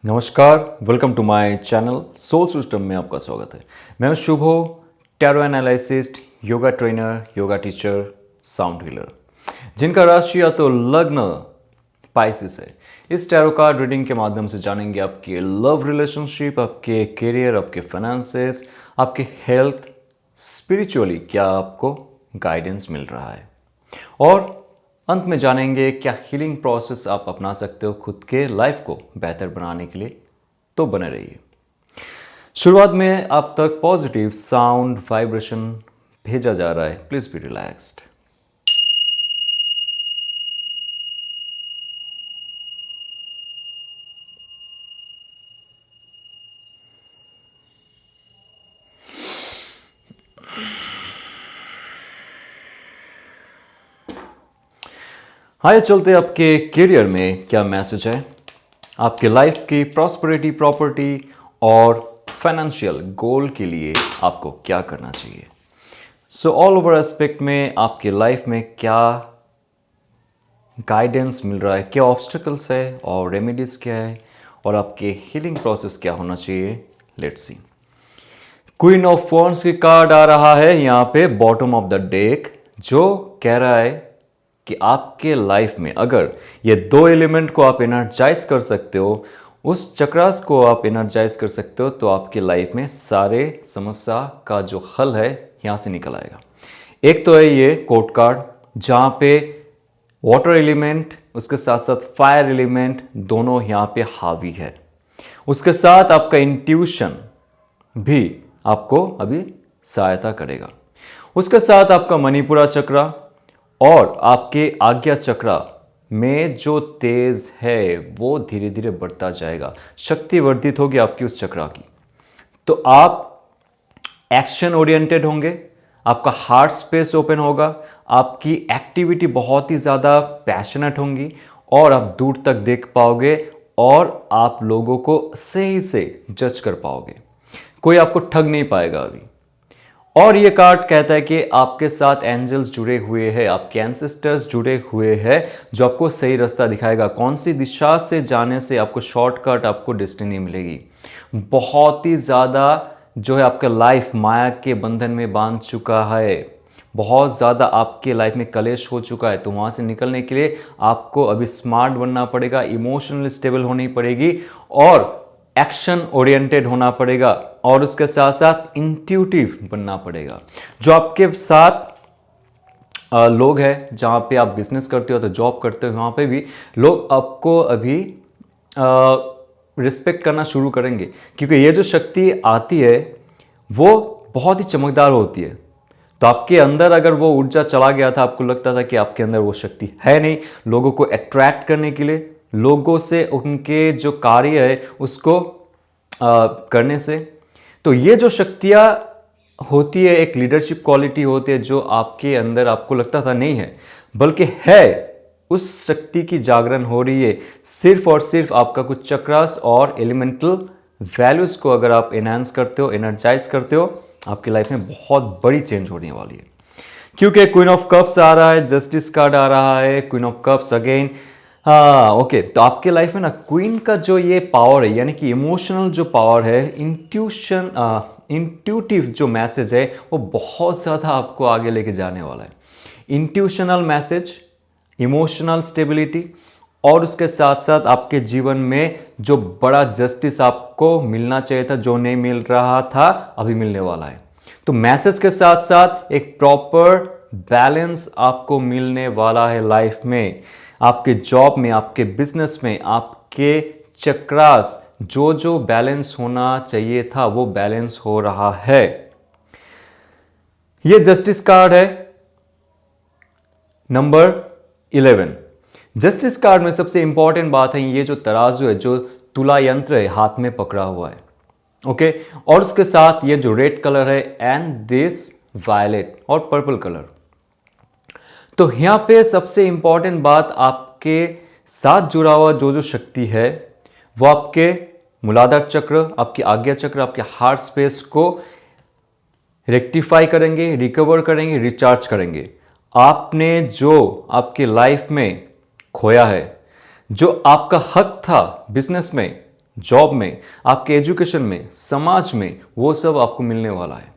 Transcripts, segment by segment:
नमस्कार, welcome to my channel soul system में आपका स्वागत है। मैं हूं Shubho, tarot analyst, yoga trainer, yoga teacher, sound healer, जिनका राशि या तो लग्न पाइसिस है। इस टैरो कार्ड रीडिंग के माध्यम से जानेंगे आपके लव रिलेशनशिप, आपके करियर, आपके फाइनेंसेस, आपके हेल्थ, स्पिरिचुअली क्या आपको गाइडेंस मिल रहा है, और अंत में जानेंगे क्या हीलिंग प्रोसेस आप अपना सकते हो खुद के लाइफ को बेहतर बनाने के लिए। तो बने रहिए। शुरुआत में आप तक पॉजिटिव साउंड वाइब्रेशन भेजा जा रहा है। Please be relaxed. आइए चलते आपके करियर में क्या मैसेज है, आपके लाइफ की प्रॉस्पेरिटी, प्रॉपर्टी और फाइनेंशियल गोल के लिए आपको क्या करना चाहिए। सो ऑल ओवर एस्पेक्ट में आपके लाइफ में क्या गाइडेंस मिल रहा है, क्या ऑब्स्टिकल्स है और रेमेडीज क्या है, और आपके हीलिंग प्रोसेस क्या होना चाहिए। Let's see. Queen of wands की कार्ड आ रहा है यहाँ पे बॉटम ऑफ द डेक, जो कह रहा है कि आपके लाइफ में अगर ये दो एलिमेंट को आप एनर्जाइज कर सकते हो, उस चक्रास को आप एनर्जाइज कर सकते हो, तो आपकी लाइफ में सारे समस्या का जो हल है यहाँ से निकल आएगा। एक तो है ये कोर्ट कार्ड, जहाँ पे वाटर एलिमेंट उसके साथ साथ फायर एलिमेंट दोनों यहाँ पे हावी है। उसके साथ आपका इंट्यूशन भी आपको अभी सहायता करेगा। उसके साथ आपका मणिपुरा चक्रा और आपके आज्ञा चक्रा में जो तेज है वो धीरे धीरे बढ़ता जाएगा, शक्ति वर्धित होगी आपकी उस चक्रा की। तो आप एक्शन ओरिएंटेड होंगे, आपका हार्ट स्पेस ओपन होगा, आपकी एक्टिविटी बहुत ही ज़्यादा पैशनेट होंगी और आप दूर तक देख पाओगे और आप लोगों को सही से जज कर पाओगे। कोई आपको ठग नहीं पाएगा अभी। और ये कार्ड कहता है कि आपके साथ एंजल्स जुड़े हुए हैं, आपके एंसेस्टर्स जुड़े हुए हैं, जो आपको सही रास्ता दिखाएगा, कौन सी दिशा से जाने से आपको शॉर्टकट, आपको डेस्टिनी मिलेगी। बहुत ही ज़्यादा जो है आपका लाइफ माया के बंधन में बांध चुका है, बहुत ज़्यादा आपके लाइफ में कलेश हो चुका है। तो वहाँ से निकलने के लिए आपको अभी स्मार्ट बनना पड़ेगा, इमोशनली स्टेबल होनी पड़ेगी और एक्शन ओरिएंटेड होना पड़ेगा, और उसके साथ साथ इंट्यूटिव बनना पड़ेगा। जो आपके साथ लोग हैं, जहाँ पे आप बिजनेस करते हो, तो जॉब करते हो, वहाँ पे भी लोग आपको अभी रिस्पेक्ट करना शुरू करेंगे, क्योंकि ये जो शक्ति आती है वो बहुत ही चमकदार होती है। तो आपके अंदर अगर वो ऊर्जा चला गया था, आपको लगता था कि आपके अंदर वो शक्ति है नहीं लोगों को अट्रैक्ट करने के लिए, लोगों से उनके जो कार्य है उसको करने से, तो ये जो शक्तियाँ होती है, एक लीडरशिप क्वालिटी होती है जो आपके अंदर आपको लगता था नहीं है, बल्कि है। उस शक्ति की जागरण हो रही है सिर्फ और सिर्फ आपका कुछ चक्रास और एलिमेंटल वैल्यूज को अगर आप एनहांस करते हो, एनर्जाइज करते हो, आपकी लाइफ में बहुत बड़ी चेंज होने वाली है। क्योंकि क्वीन ऑफ कप्स आ रहा है, जस्टिस कार्ड आ रहा है, क्वीन ऑफ कप्स अगेन। हाँ ओके, तो आपके लाइफ में ना क्वीन का जो ये पावर है, यानी कि इमोशनल जो पावर है, इंट्यूटिव जो मैसेज है, वो बहुत ज़्यादा आपको आगे लेके जाने वाला है। इंट्यूशनल मैसेज, इमोशनल स्टेबिलिटी, और उसके साथ साथ आपके जीवन में जो बड़ा जस्टिस आपको मिलना चाहिए था, जो नहीं मिल रहा था, अभी मिलने वाला है। तो मैसेज के साथ साथ एक प्रॉपर बैलेंस आपको मिलने वाला है लाइफ में, आपके जॉब में, आपके बिजनेस में, आपके चक्रास, जो जो बैलेंस होना चाहिए था वो बैलेंस हो रहा है। ये जस्टिस कार्ड है नंबर 11। जस्टिस कार्ड में सबसे इंपॉर्टेंट बात है ये जो तराजू है, जो तुला यंत्र है, हाथ में पकड़ा हुआ है। ओके, और उसके साथ ये जो रेड कलर है एंड दिस वायलेट और पर्पल कलर। तो यहां पे सबसे इंपॉर्टेंट बात, आपके साथ जुड़ा हुआ जो जो शक्ति है वो आपके मूलाधार चक्र, आपकी आज्ञा चक्र, आपके हार्ट स्पेस को रेक्टिफाई करेंगे, रिकवर करेंगे, रिचार्ज करेंगे। आपने जो आपकी लाइफ में खोया है, जो आपका हक था बिजनेस में, जॉब में, आपके एजुकेशन में, समाज में, वो सब आपको मिलने वाला है।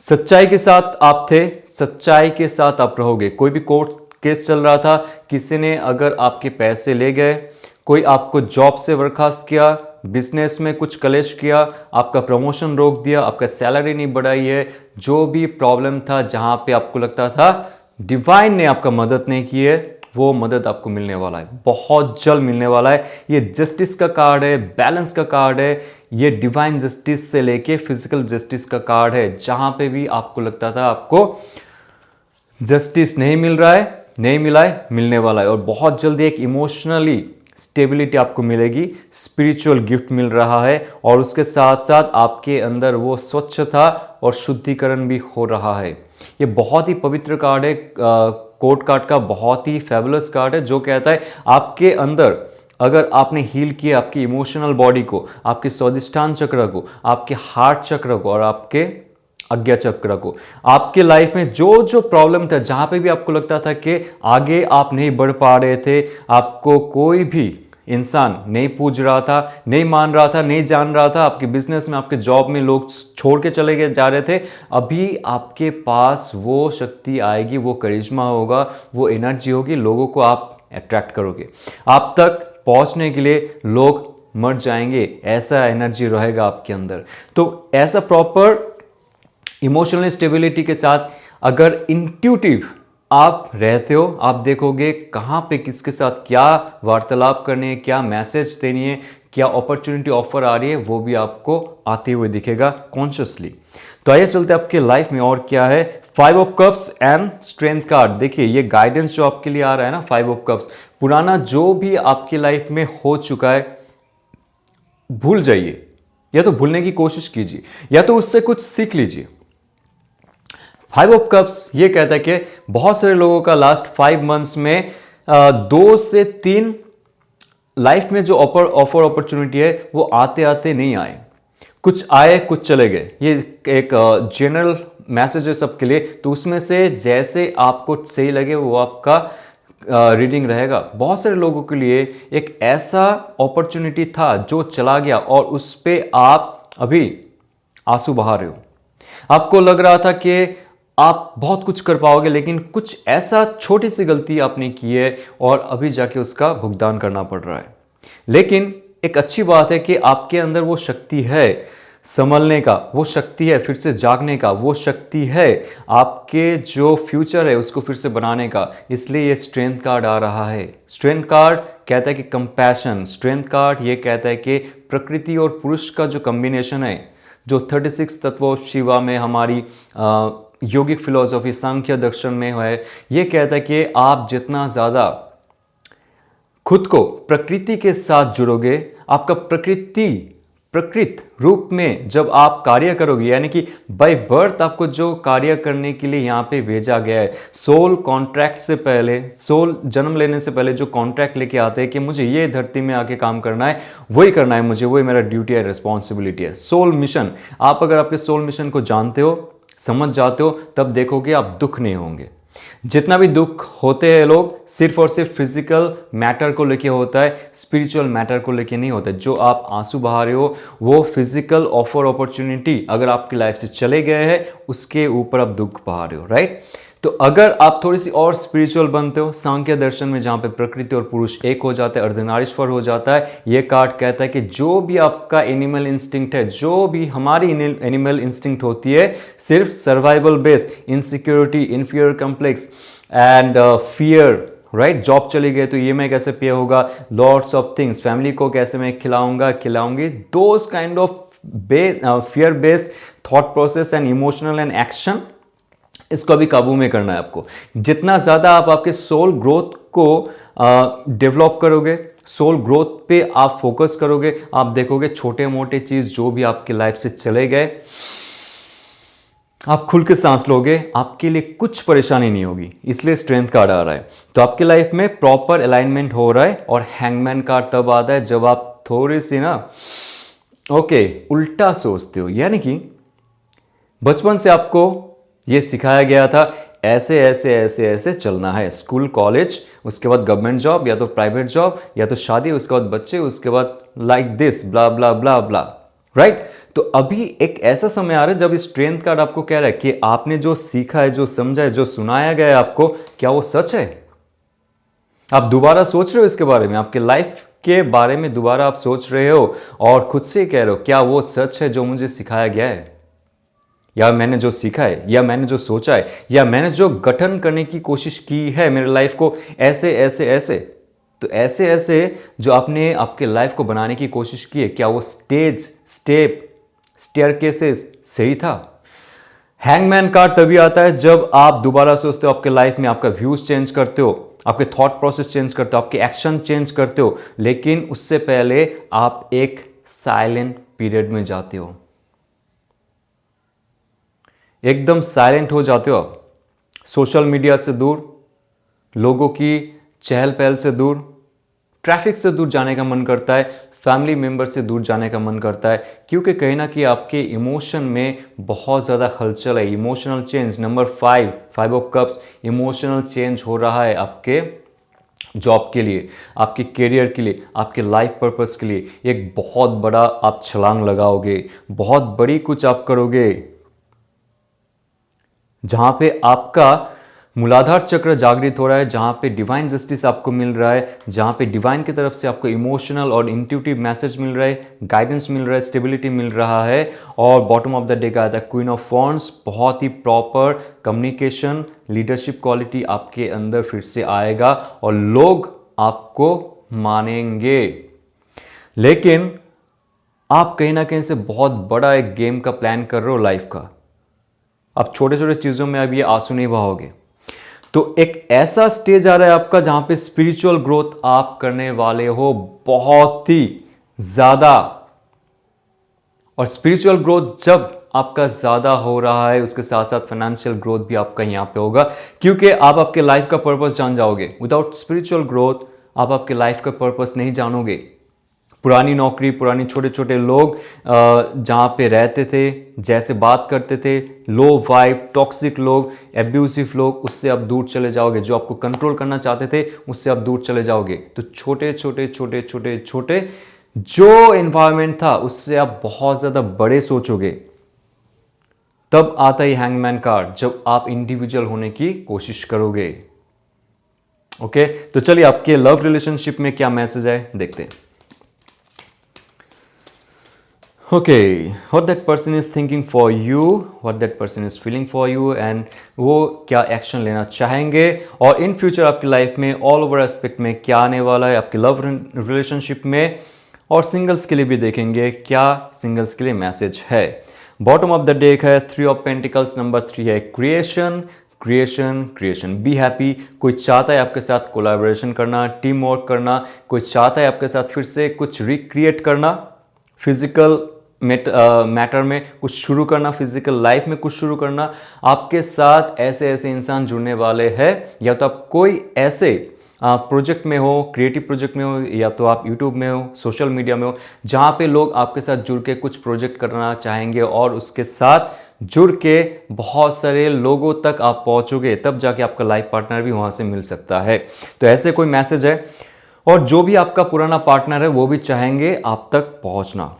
सच्चाई के साथ आप थे, सच्चाई के साथ आप रहोगे। कोई भी कोर्ट केस चल रहा था, किसी ने अगर आपके पैसे ले गए, कोई आपको जॉब से बर्खास्त किया, बिजनेस में कुछ कलेश किया, आपका प्रमोशन रोक दिया, आपका सैलरी नहीं बढ़ाई है, जो भी प्रॉब्लम था, जहां पे आपको लगता था डिवाइन ने आपका मदद नहीं की है, वो मदद आपको मिलने वाला है, बहुत जल्द मिलने वाला है। ये जस्टिस का कार्ड है, बैलेंस का कार्ड है, ये डिवाइन जस्टिस से लेके फिजिकल जस्टिस का कार्ड है। जहां पे भी आपको लगता था आपको जस्टिस नहीं मिल रहा है, नहीं मिला है, मिलने वाला है। और बहुत जल्दी एक इमोशनली स्टेबिलिटी आपको मिलेगी, स्पिरिचुअल गिफ्ट मिल रहा है, और उसके साथ साथ आपके अंदर वो स्वच्छता और शुद्धिकरण भी हो रहा है। ये बहुत ही पवित्र कार्ड है, कोर्ट कार्ड का बहुत ही फेबुलस कार्ड है, जो कहता है आपके अंदर अगर आपने हील किया आपकी इमोशनल बॉडी को, आपके स्वादिष्ठान चक्र को, आपके हार्ट चक्र को और आपके आज्ञा चक्र को, आपके लाइफ में जो जो प्रॉब्लम था, जहां पे भी आपको लगता था कि आगे आप नहीं बढ़ पा रहे थे, आपको कोई भी इंसान नहीं पूछ रहा था, नहीं मान रहा था, नहीं जान रहा था, आपके बिजनेस में, आपके जॉब में लोग छोड़ के चले गए जा रहे थे, अभी आपके पास वो शक्ति आएगी, वो करिश्मा होगा, वो एनर्जी होगी, लोगों को आप अट्रैक्ट करोगे। आप तक पहुंचने के लिए लोग मर जाएंगे, ऐसा एनर्जी रहेगा आपके अंदर। तो ऐसा प्रॉपर इमोशनल स्टेबिलिटी के साथ अगर इंट्यूटिव आप रहते हो, आप देखोगे कहाँ पे किसके साथ क्या वार्तालाप करनी है, क्या मैसेज देनी है, क्या अपॉर्चुनिटी ऑफर आ रही है, वो भी आपको आते हुए दिखेगा कॉन्शियसली। तो आइए चलते आपके लाइफ में और क्या है। 5 of cups and strength card. देखिए ये गाइडेंस जो आपके लिए आ रहा है ना, 5 ऑफ कप्स, पुराना जो भी आपकी लाइफ में हो चुका है भूल जाइए, या तो भूलने की कोशिश कीजिए, या तो उससे कुछ सीख लीजिए। 5 ऑफ कप्स ये कहता है कि बहुत सारे लोगों का लास्ट 5 मंथ्स में 2 से 3 लाइफ में जो ऑफर अपॉर्चुनिटी है वो आते आते नहीं आए, कुछ आए कुछ चले गए। ये एक जनरल मैसेज है सबके लिए, तो उसमें से जैसे आपको सही लगे वो आपका रीडिंग रहेगा। बहुत सारे लोगों के लिए एक ऐसा अपॉर्चुनिटी था जो चला गया और उस पर आप अभी आंसू बहा रहे हो। आपको लग रहा था कि आप बहुत कुछ कर पाओगे, लेकिन कुछ ऐसा छोटी सी गलती आपने की है और अभी जाके उसका भुगतान करना पड़ रहा है। लेकिन एक अच्छी बात है कि आपके अंदर वो शक्ति है संभलने का, वो शक्ति है फिर से जागने का, वो शक्ति है आपके जो फ्यूचर है उसको फिर से बनाने का। इसलिए ये स्ट्रेंथ कार्ड आ रहा है। स्ट्रेंथ कार्ड कहता है कि कंपैशन, स्ट्रेंथ कार्ड ये कहता है कि प्रकृति और पुरुष का जो कॉम्बिनेशन है, जो 36 तत्वों शिवा में हमारी योगिक फिलॉसफी सांख्य दर्शन में है, ये कहता है कि आप जितना ज़्यादा खुद को प्रकृति के साथ जुड़ोगे, आपका प्रकृत रूप में जब आप कार्य करोगे, यानी कि बाय बर्थ आपको जो कार्य करने के लिए यहाँ पे भेजा गया है, सोल कॉन्ट्रैक्ट से पहले, सोल जन्म लेने से पहले जो कॉन्ट्रैक्ट लेके आते हैं कि मुझे ये धरती में आके काम करना है, वही करना है मुझे, वही मेरा ड्यूटी है, रिस्पॉन्सिबिलिटी है, सोल मिशन। आप अगर आपके सोल मिशन को जानते हो, समझ जाते हो, तब देखोगे आप दुख नहीं होंगे। जितना भी दुख होते हैं लोग सिर्फ और सिर्फ फिजिकल मैटर को लेके होता है, स्पिरिचुअल मैटर को लेके नहीं होता है। जो आप आंसू बहा रहे हो वो फिजिकल ऑफर अपॉर्चुनिटी अगर आपकी लाइफ से चले गए हैं, उसके ऊपर आप दुख बहा रहे हो, राइट। तो अगर आप थोड़ी सी और स्पिरिचुअल बनते हो, सांख्य दर्शन में जहां पे प्रकृति और पुरुष एक हो जाता है, अर्धनारीश्वर हो जाता है, ये कार्ड कहता है कि जो भी आपका एनिमल इंस्टिंक्ट है, जो भी हमारी एनिमल इंस्टिंक्ट होती है, सिर्फ survival based, insecurity, inferior complex and fear, right. Job चली गई तो EMI कैसे पे होगा, लॉट्स ऑफ थिंग्स, फैमिली को कैसे मैं खिलाऊंगी, those kind of fear based thought process and emotional and action, इसको अभी काबू में करना है आपको। जितना ज़्यादा आप आपके सोल ग्रोथ को डेवलप करोगे, सोल ग्रोथ पे आप फोकस करोगे, आप देखोगे छोटे मोटे चीज़ जो भी आपके लाइफ से चले गए, आप खुल के सांस लोगे, आपके लिए कुछ परेशानी नहीं होगी। इसलिए स्ट्रेंथ कार्ड आ रहा है। तो आपके लाइफ में प्रॉपर अलाइनमेंट हो रहा है। और हैंगमैन कार्ड तब आता है जब आप थोड़ी सी ना उल्टा सोचते हो। यानी कि बचपन से आपको ये सिखाया गया था ऐसे ऐसे ऐसे ऐसे चलना है, स्कूल कॉलेज, उसके बाद गवर्नमेंट जॉब या तो प्राइवेट जॉब या तो शादी, उसके बाद बच्चे, उसके बाद like this blah blah blah blah, right. तो अभी एक ऐसा समय आ रहा है जब स्ट्रेंथ कार्ड आपको कह रहा है कि आपने जो सीखा है, जो समझा है, जो सुनाया गया है आपको, क्या वो सच है? आप दोबारा सोच रहे हो इसके बारे में, आपके लाइफ के बारे में दोबारा आप सोच रहे हो और खुद से कह रहे हो क्या वो सच है जो मुझे सिखाया गया है, या मैंने जो सीखा है, या मैंने जो सोचा है, या मैंने जो गठन करने की कोशिश की है मेरे लाइफ को ऐसे ऐसे ऐसे। तो ऐसे ऐसे जो आपने आपके लाइफ को बनाने की कोशिश की है, क्या वो स्टेप स्टेयरकेसेस सही था? हैंगमैन कार्ड तभी आता है जब आप दोबारा सोचते हो आपके लाइफ में, आपका व्यूज चेंज करते हो, आपके थॉट प्रोसेस चेंज करते हो, आपके एक्शन चेंज करते हो, लेकिन उससे पहले आप एक साइलेंट पीरियड में जाते हो, एकदम साइलेंट हो जाते हो आप, सोशल मीडिया से दूर, लोगों की चहल पहल से दूर, ट्रैफिक से दूर जाने का मन करता है, फैमिली मेंबर से दूर जाने का मन करता है, क्योंकि कहीं ना कहीं आपके इमोशन में बहुत ज़्यादा हलचल है। Emotional change number 5 of cups, emotional change हो रहा है आपके जॉब के लिए, आपके करियर के लिए, आपके लाइफ पर्पस के लिए। एक बहुत बड़ा आप छलांग लगाओगे, बहुत बड़ी कुछ आप करोगे, जहां पे आपका मूलाधार चक्र जागृत हो रहा है, जहां पे डिवाइन जस्टिस आपको मिल रहा है, जहां पे डिवाइन की तरफ से आपको इमोशनल और इंट्यूटिव मैसेज मिल रहा है, गाइडेंस मिल रहा है, स्टेबिलिटी मिल रहा है। और बॉटम ऑफ द डे का आता है क्वीन ऑफ वॉन्ड्स, बहुत ही प्रॉपर कम्युनिकेशन, लीडरशिप क्वालिटी आपके अंदर फिर से आएगा और लोग आपको मानेंगे। लेकिन आप कहीं ना कहीं से बहुत बड़ा एक गेम का प्लान कर रहे हो लाइफ का, आप छोटे छोटे चीज़ों में अब ये आंसू नहीं बहाओगे। तो एक ऐसा स्टेज आ रहा है आपका जहां पे स्पिरिचुअल ग्रोथ आप करने वाले हो बहुत ही ज्यादा। और स्पिरिचुअल ग्रोथ जब आपका ज्यादा हो रहा है, उसके साथ साथ फाइनेंशियल ग्रोथ भी आपका यहां पे होगा, क्योंकि आप आपके लाइफ का पर्पस जान जाओगे। विदाउट स्पिरिचुअल ग्रोथ आप आपके लाइफ का पर्पस नहीं जानोगे। पुरानी नौकरी, पुरानी छोटे छोटे लोग जहाँ पे रहते थे, जैसे बात करते थे, लो वाइब, टॉक्सिक लोग, एब्यूसिव लोग, उससे आप दूर चले जाओगे। जो आपको कंट्रोल करना चाहते थे उससे आप दूर चले जाओगे। तो छोटे छोटे छोटे छोटे छोटे जो एनवायरनमेंट था उससे आप बहुत ज़्यादा बड़े सोचोगे। तब आता ही हैंगमैन कार्ड, जब आप इंडिविजुअल होने की कोशिश करोगे। ओके, तो चलिए आपके लव रिलेशनशिप में क्या मैसेज है देखते हैं। Okay, what that person is thinking for you, what that person is feeling for you, and वो क्या एक्शन लेना चाहेंगे, और इन फ्यूचर आपकी लाइफ में ऑल ओवर एस्पेक्ट में क्या आने वाला है आपके लव रिलेशनशिप में। और सिंगल्स के लिए भी देखेंगे क्या सिंगल्स के लिए मैसेज है। बॉटम ऑफ द डेक है 3 ऑफ पेंटिकल्स, नंबर 3 है creation creation creation. Be happy, कोई चाहता है आपके साथ कोलैबोरेशन करना, टीम वर्क करना, कोई चाहता है आपके साथ फिर से कुछ रिक्रिएट करना, फिजिकल मैटर में कुछ शुरू करना, फिजिकल लाइफ में कुछ शुरू करना। आपके साथ ऐसे ऐसे इंसान जुड़ने वाले हैं, या तो आप कोई ऐसे प्रोजेक्ट में हो, क्रिएटिव प्रोजेक्ट में हो, या तो आप यूट्यूब में हो, सोशल मीडिया में हो, जहाँ पे लोग आपके साथ जुड़ के कुछ प्रोजेक्ट करना चाहेंगे और उसके साथ जुड़ के बहुत सारे लोगों तक आप पहुँचोगे, तब जाके आपका लाइफ पार्टनर भी वहाँ से मिल सकता है। तो ऐसे कोई मैसेज है। और जो भी आपका पुराना पार्टनर है वो भी चाहेंगे आप तक पहुँचना,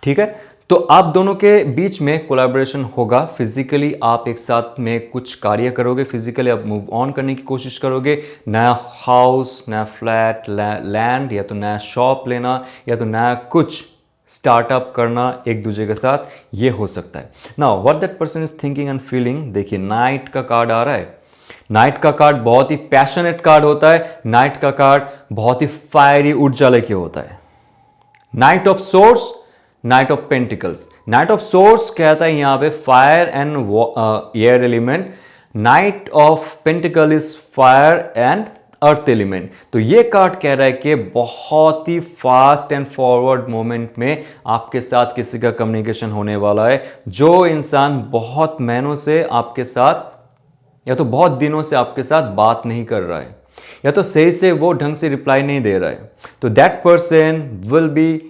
ठीक है। तो आप दोनों के बीच में कोलैबोरेशन होगा। फिजिकली आप एक साथ में कुछ कार्य करोगे, फिजिकली आप मूव ऑन करने की कोशिश करोगे। नया हाउस, नया फ्लैट, लैंड, या तो नया शॉप लेना, या तो नया कुछ स्टार्टअप करना एक दूसरे के साथ, ये हो सकता है। Now what that person is thinking and feeling, देखिए नाइट का कार्ड आ रहा है। नाइट का कार्ड बहुत ही पैशनेट कार्ड होता है। नाइट का कार्ड बहुत ही फायरी ऊर्जा लेके होता है। Night of source, night of pentacles. Night of source कहता है यहां पे fire and air element. Night of pentacle is fire and earth element. तो ये कार्ड कह रहा है कि बहुत ही फास्ट एंड फॉरवर्ड मोमेंट में आपके साथ किसी का कम्युनिकेशन होने वाला है। जो इंसान बहुत महीनों से आपके साथ, या तो बहुत दिनों से आपके साथ बात नहीं कर रहा है, या तो सही से वो ढंग से रिप्लाई नहीं दे रहा है, तो that person will be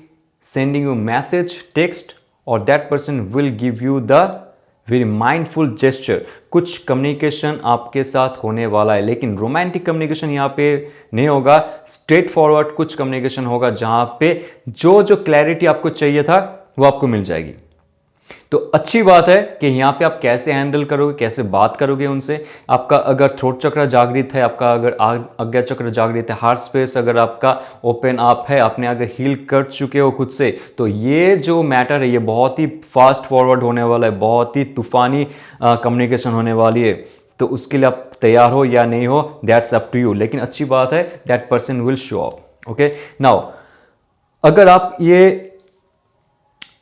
sending you message, text, or that person will give you the very mindful gesture. कुछ कम्युनिकेशन आपके साथ होने वाला है, लेकिन रोमांटिक कम्युनिकेशन यहाँ पे नहीं होगा, स्ट्रेट फॉरवर्ड कुछ कम्युनिकेशन होगा जहाँ पे जो क्लैरिटी आपको चाहिए था वो आपको मिल जाएगी। तो अच्छी बात है कि यहाँ पे आप कैसे हैंडल करोगे, कैसे बात करोगे उनसे। आपका अगर थ्रोट चक्र जागृत है, आपका अगर आज्ञा चक्र जागृत है, हार्ट स्पेस अगर आपका ओपन अप है, आपने अगर हील कर चुके हो खुद से, तो ये जो मैटर है ये बहुत ही फास्ट फॉरवर्ड होने वाला है, बहुत ही तूफानी कम्युनिकेशन होने वाली है। तो उसके लिए आप तैयार हो या नहीं हो, दैट्स अप टू यू। लेकिन अच्छी बात है that person will show up. Okay, now अगर आप ये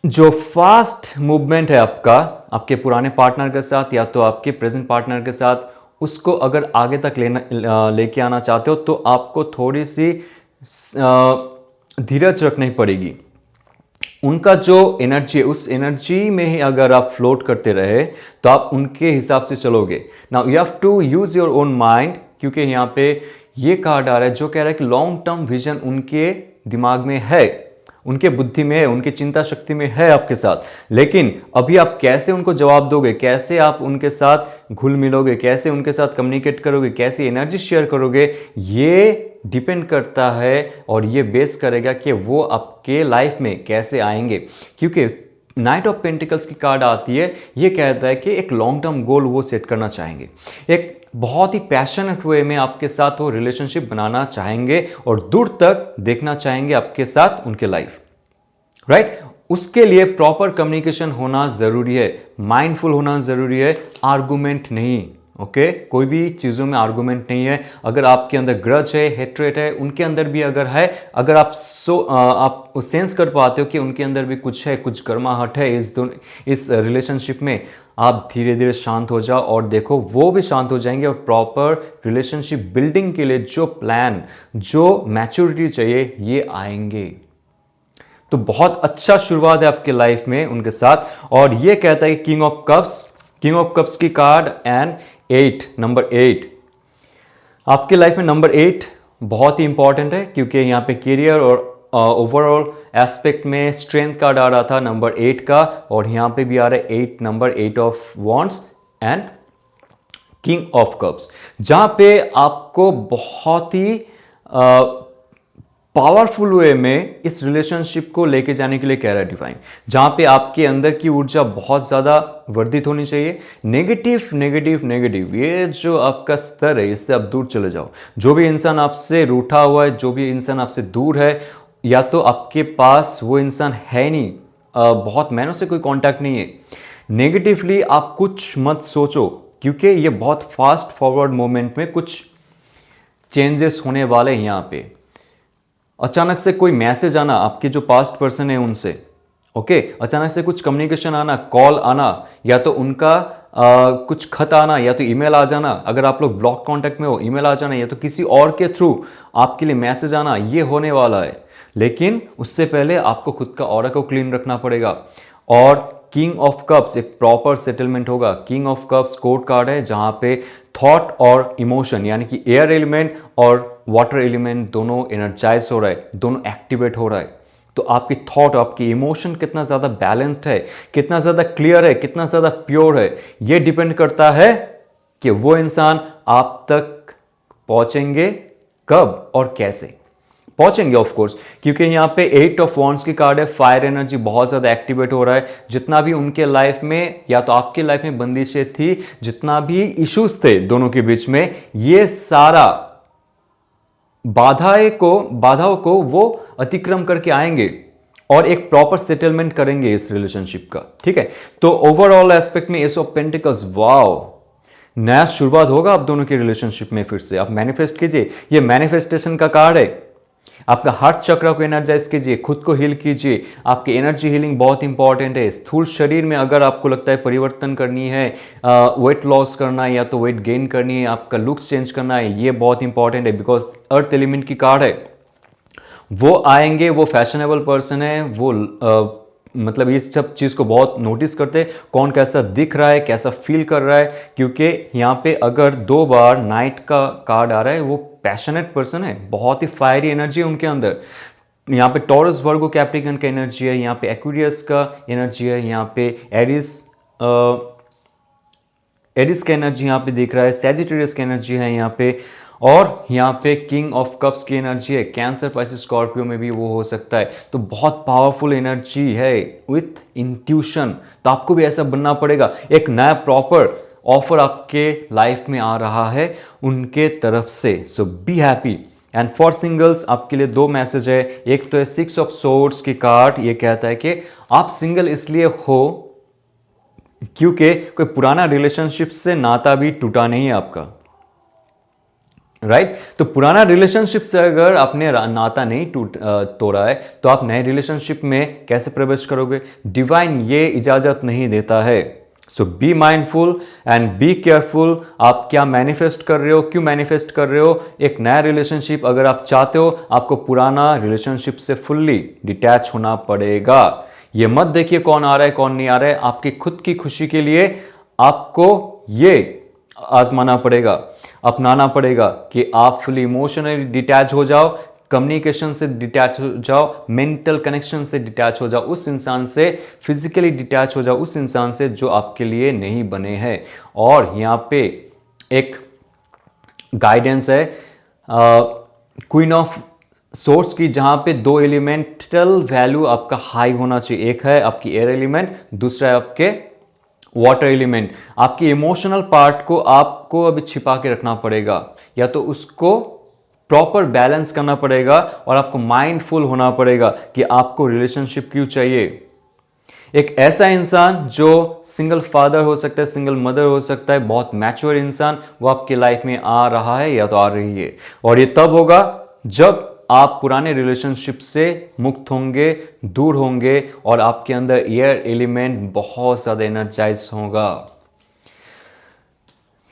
जो फास्ट मूवमेंट है आपका आपके पुराने पार्टनर के साथ या तो आपके प्रेजेंट पार्टनर के साथ, उसको अगर आगे तक लेके आना चाहते हो तो आपको थोड़ी सी धीरज रखनी पड़ेगी। उनका जो एनर्जी है उस एनर्जी में ही अगर आप फ्लोट करते रहे तो आप उनके हिसाब से चलोगे। Now you have to use your own mind, क्योंकि यहाँ पे ये कार्ड आ रहा है जो कह रहा है कि लॉन्ग टर्म विजन उनके दिमाग में है, उनके बुद्धि में है, उनकी चिंता शक्ति में है आपके साथ। लेकिन अभी आप कैसे उनको जवाब दोगे, कैसे आप उनके साथ घुल मिलोगे, कैसे उनके साथ कम्युनिकेट करोगे, कैसे एनर्जी शेयर करोगे, ये डिपेंड करता है और ये बेस करेगा कि वो आपके लाइफ में कैसे आएंगे। क्योंकि नाइट ऑफ पेंटिकल्स की कार्ड आती है, ये कहता है कि एक लॉन्ग टर्म गोल वो सेट करना चाहेंगे, एक बहुत ही पैशनेट वे में आपके साथ वो रिलेशनशिप बनाना चाहेंगे और दूर तक देखना चाहेंगे आपके साथ उनके लाइफ, राइट। उसके लिए प्रॉपर कम्युनिकेशन होना जरूरी है, माइंडफुल होना जरूरी है, आर्गुमेंट नहीं। ओके, कोई भी चीज़ों में आर्गुमेंट नहीं है। अगर आपके अंदर ग्रज है, हेट्रेट है, उनके अंदर भी अगर है, अगर आप आप सेंस कर पाते हो कि उनके अंदर भी कुछ है, कुछ गर्माहट है इस रिलेशनशिप में, आप धीरे धीरे शांत हो जाओ और देखो वो भी शांत हो जाएंगे और प्रॉपर रिलेशनशिप बिल्डिंग के लिए जो प्लान, जो मैच्योरिटी चाहिए ये आएंगे। तो बहुत अच्छा शुरुआत है आपके लाइफ में उनके साथ। और ये कहता है किंग ऑफ कप्स की कार्ड एंड 8 नंबर 8 आपके लाइफ में नंबर 8 बहुत ही इंपॉर्टेंट है, क्योंकि यहाँ पे करियर और ओवरऑल एस्पेक्ट में स्ट्रेंथ कार्ड आ रहा था नंबर 8 का, और यहाँ पे भी आ रहा है 8 number 8 of wands and king of cups, जहाँ पे आपको बहुत ही पावरफुल वे में इस रिलेशनशिप को लेके जाने के लिए कह रहा है डिवाइन, जहां पे आपके अंदर की ऊर्जा बहुत ज़्यादा वर्धित होनी चाहिए। नेगेटिव ये जो आपका स्तर है इससे आप दूर चले जाओ। जो भी इंसान आपसे रूठा हुआ है, जो भी इंसान आपसे दूर है, या तो आपके पास वो इंसान है नहीं, बहुत महीनों से कोई कांटेक्ट नहीं है, नेगेटिवली आप कुछ मत सोचो, क्योंकि ये बहुत फास्ट फॉरवर्ड मोमेंट में कुछ चेंजेस होने वाले हैं। यहाँ पे अचानक से कोई मैसेज आना आपके जो पास्ट पर्सन है उनसे, ओके, अचानक से कुछ कम्युनिकेशन आना, कॉल आना, या तो उनका कुछ खत आना, या तो ईमेल आ जाना, अगर आप लोग ब्लॉक कांटेक्ट में हो ईमेल आ जाना, या तो किसी और के थ्रू आपके लिए मैसेज आना, ये होने वाला है। लेकिन उससे पहले आपको खुद का ऑरा को क्लीन रखना पड़ेगा। और किंग ऑफ कप्स एक प्रॉपर सेटलमेंट होगा। King of cups code card है जहां पे थॉट और इमोशन, यानी कि एयर एलिमेंट और वाटर एलिमेंट दोनों एनर्जाइज हो रहा है, दोनों एक्टिवेट हो रहा है। तो आपकी थॉट, आपकी इमोशन कितना ज़्यादा बैलेंस्ड है, कितना ज़्यादा क्लियर है, कितना ज़्यादा प्योर है, ये डिपेंड करता है कि वो इंसान आप तक पहुंचेंगे कब और कैसे पहुंचेंगे। ऑफ कोर्स, क्योंकि यहाँ पे 8 ऑफ वॉन्ड्स की कार्ड है, फायर एनर्जी बहुत ज़्यादा एक्टिवेट हो रहा है। जितना भी उनके लाइफ में या तो आपके लाइफ में बंदिशें थी, जितना भी इश्यूज थे दोनों के बीच में, ये सारा बाधाओं को वो अतिक्रम करके आएंगे और एक प्रॉपर सेटलमेंट करेंगे इस रिलेशनशिप का। ठीक है, तो ओवरऑल एस्पेक्ट में एस ऑफ पेंटिकल्स, वाओ, नया शुरुआत होगा आप दोनों के रिलेशनशिप में। फिर से आप मैनिफेस्ट कीजिए, ये मैनिफेस्टेशन का कार्ड है। आपका हार्ट चक्र को एनर्जाइज कीजिए, खुद को हील कीजिए। आपकी एनर्जी हीलिंग बहुत इंपॉर्टेंट है। स्थूल शरीर में अगर आपको लगता है परिवर्तन करनी है, वेट लॉस करना है या तो वेट गेन करनी है, आपका लुक्स चेंज करना है, ये बहुत इंपॉर्टेंट है। बिकॉज अर्थ एलिमेंट की कार्ड है, वो आएंगे, वो फैशनेबल पर्सन है, वो मतलब इस सब चीज़ को बहुत नोटिस करते हैं, कौन कैसा दिख रहा है, कैसा फील कर रहा है। क्योंकि यहाँ पे अगर 2 बार नाइट का कार्ड आ रहा है, वो पैशनेट पर्सन है, बहुत ही फायरी एनर्जी है उनके अंदर। यहाँ पे टॉरस, वर्गो, कैप्रिकन का एनर्जी है, यहाँ पे एक्वेरियस का एनर्जी है, यहाँ पे एरिस एरिस का एनर्जी यहाँ पे दिख रहा है, सैजिटेरियस की एनर्जी है यहाँ पे, और यहाँ पे किंग ऑफ कप्स की एनर्जी है। कैंसर, पाइसेस, स्कॉर्पियो में भी वो हो सकता है। तो बहुत पावरफुल एनर्जी है विथ इंट्यूशन। तो आपको भी ऐसा बनना पड़ेगा। एक नया प्रॉपर ऑफर आपके लाइफ में आ रहा है उनके तरफ से। So be happy. And for singles आपके लिए 2 मैसेज है। एक तो है 6 ऑफ सोर्ड्स की कार्ड, ये कहता है कि आप सिंगल इसलिए हो क्योंकि कोई पुराना रिलेशनशिप से नाता भी टूटा नहीं है आपका, राइट? तो पुराना रिलेशनशिप से अगर आपने नाता नहीं तोड़ा है तो आप नए रिलेशनशिप में कैसे प्रवेश करोगे? डिवाइन ये इजाजत नहीं देता है। So be mindful and be careful. आप क्या मैनिफेस्ट कर रहे हो, क्यों मैनिफेस्ट कर रहे हो? एक नया रिलेशनशिप अगर आप चाहते हो, आपको पुराना रिलेशनशिप से फुल्ली डिटैच होना पड़ेगा। ये मत देखिए कौन आ रहा है कौन नहीं आ रहा है। आपकी खुद की खुशी के लिए आपको ये आजमाना पड़ेगा, अपनाना पड़ेगा कि आप फुली इमोशनली डिटैच हो जाओ, कम्युनिकेशन से डिटैच हो जाओ, मेंटल कनेक्शन से डिटैच हो जाओ, उस इंसान से फिजिकली डिटैच हो जाओ, उस इंसान से जो आपके लिए नहीं बने हैं। और यहाँ पे एक गाइडेंस है क्वीन ऑफ सोर्स की, जहां पे 2 एलिमेंटल वैल्यू आपका हाई होना चाहिए। एक है आपकी एयर एलिमेंट, दूसरा है आपके वाटर एलिमेंट। आपकी इमोशनल पार्ट को आपको अभी छिपा के रखना पड़ेगा, या तो उसको प्रॉपर बैलेंस करना पड़ेगा, और आपको माइंडफुल होना पड़ेगा कि आपको रिलेशनशिप क्यों चाहिए। एक ऐसा इंसान जो सिंगल फादर हो सकता है, सिंगल मदर हो सकता है, बहुत मैच्योर इंसान, वो आपकी लाइफ में आ रहा है या तो आ रही है। और ये तब होगा जब आप पुराने रिलेशनशिप से मुक्त होंगे, दूर होंगे, और आपके अंदर एयर एलिमेंट बहुत ज़्यादा एनर्जाइज होगा।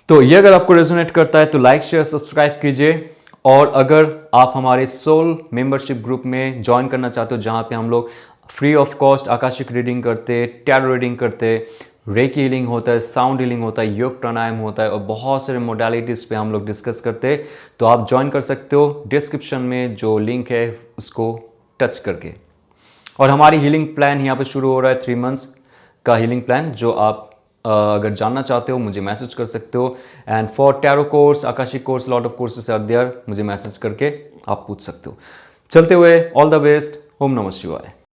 तो ये अगर आपको रेजोनेट करता है तो लाइक, शेयर, सब्सक्राइब कीजिए। और अगर आप हमारे सोल मेंबरशिप ग्रुप में ज्वाइन करना चाहते हो, जहाँ पे हम लोग free of cost Akashic reading करते, टैरो रीडिंग करते, रेकी हीलिंग होता है, साउंड हीलिंग होता है, योग प्राणायाम होता है, और बहुत सारे मोडालिटीज़ पे हम लोग डिस्कस करते हैं, तो आप ज्वाइन कर सकते हो डिस्क्रिप्शन में जो लिंक है उसको टच करके। और हमारी हीलिंग प्लान यहाँ पे शुरू हो रहा है 3 मंथ्स का हीलिंग प्लान, जो आप अगर जानना चाहते हो मुझे मैसेज कर सकते हो। And for tarot course, Akashic course, lot of courses are there, मुझे मैसेज करके आप पूछ सकते हो। चलते हुए ऑल द बेस्ट। ओम नमः शिवाय।